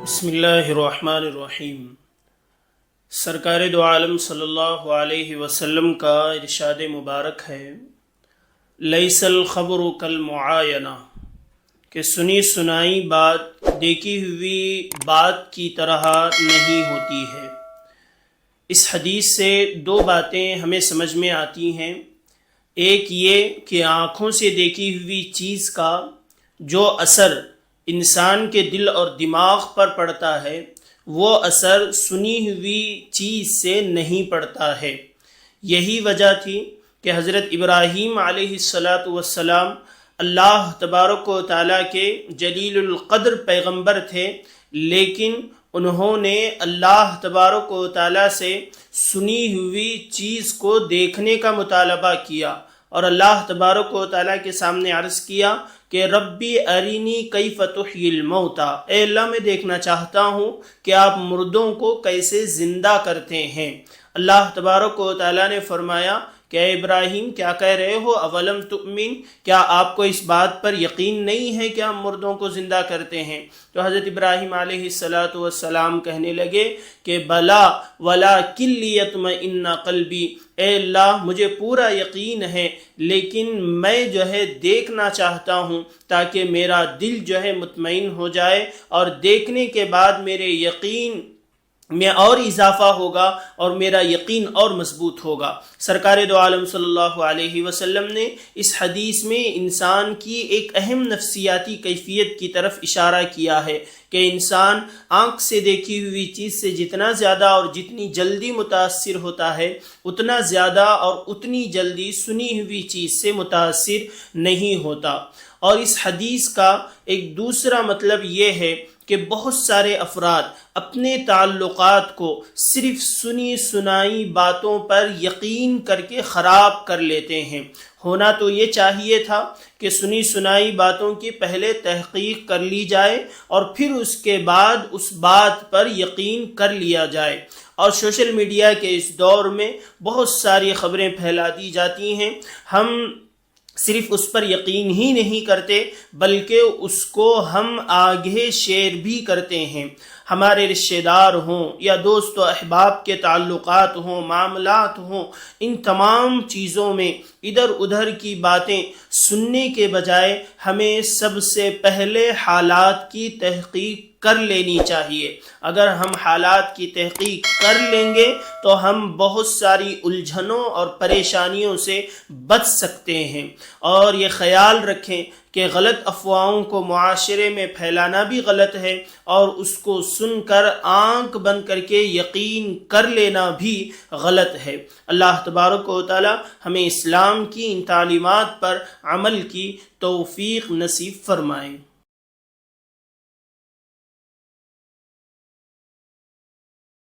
بسم اللہ الرحمن الرحیم۔ سرکار دو عالم صلی اللہ علیہ وسلم کا ارشاد مبارک ہے، لیس الخبر کالمعاینہ، کہ سنی سنائی بات دیکھی ہوئی بات کی طرح نہیں ہوتی ہے۔ اس حدیث سے دو باتیں ہمیں سمجھ میں آتی ہیں۔ ایک یہ کہ آنکھوں سے دیکھی ہوئی چیز کا جو اثر انسان کے دل اور دماغ پر پڑتا ہے وہ اثر سنی ہوئی چیز سے نہیں پڑتا ہے۔ یہی وجہ تھی کہ حضرت ابراہیم علیہ السلام اللہ تبارک و تعالیٰ کے جلیل القدر پیغمبر تھے، لیکن انہوں نے اللہ تبارک و تعالیٰ سے سنی ہوئی چیز کو دیکھنے کا مطالبہ کیا اور اللہ تبارک و تعالیٰ کے سامنے عرض کیا کہ ربی ارینی کیف تحیی الموتى، اے اللہ میں دیکھنا چاہتا ہوں کہ آپ مردوں کو کیسے زندہ کرتے ہیں۔ اللہ تبارک و تعالیٰ نے فرمایا کہ اے ابراہیم کیا کہہ رہے ہو، اولم تؤمن، کیا آپ کو اس بات پر یقین نہیں ہے کہ ہم مردوں کو زندہ کرتے ہیں؟ تو حضرت ابراہیم علیہ السلام کہنے لگے کہ بلا ولکن لیطمئن قلبی، اے اللہ مجھے پورا یقین ہے لیکن میں دیکھنا چاہتا ہوں تاکہ میرا دل مطمئن ہو جائے اور دیکھنے کے بعد میرے یقین میں اور اضافہ ہوگا اور میرا یقین اور مضبوط ہوگا۔ سرکار دو عالم صلی اللہ علیہ وسلم نے اس حدیث میں انسان کی ایک اہم نفسیاتی کیفیت کی طرف اشارہ کیا ہے کہ انسان آنکھ سے دیکھی ہوئی چیز سے جتنا زیادہ اور جتنی جلدی متاثر ہوتا ہے اتنا زیادہ اور اتنی جلدی سنی ہوئی چیز سے متاثر نہیں ہوتا۔ اور اس حدیث کا ایک دوسرا مطلب یہ ہے کہ بہت سارے افراد اپنے تعلقات کو صرف سنی سنائی باتوں پر یقین کر کے خراب کر لیتے ہیں۔ ہونا تو یہ چاہیے تھا کہ سنی سنائی باتوں کی پہلے تحقیق کر لی جائے اور پھر اس کے بعد اس بات پر یقین کر لیا جائے۔ اور سوشل میڈیا کے اس دور میں بہت ساری خبریں پھیلا دی جاتی ہیں، ہم صرف اس پر یقین ہی نہیں کرتے بلکہ اس کو ہم آگے شیئر بھی کرتے ہیں۔ ہمارے رشتہ دار ہوں یا دوست و احباب کے تعلقات ہوں، معاملات ہوں، ان تمام چیزوں میں ادھر ادھر کی باتیں سننے کے بجائے ہمیں سب سے پہلے حالات کی تحقیق کر لینی چاہیے۔ اگر ہم حالات کی تحقیق کر لیں گے تو ہم بہت ساری الجھنوں اور پریشانیوں سے بچ سکتے ہیں۔ اور یہ خیال رکھیں کہ غلط افواہوں کو معاشرے میں پھیلانا بھی غلط ہے اور اس کو سن کر آنکھ بند کر کے یقین کر لینا بھی غلط ہے۔ اللہ تبارک و تعالی ہمیں اسلام کی ان تعلیمات پر عمل کی توفیق نصیب فرمائے۔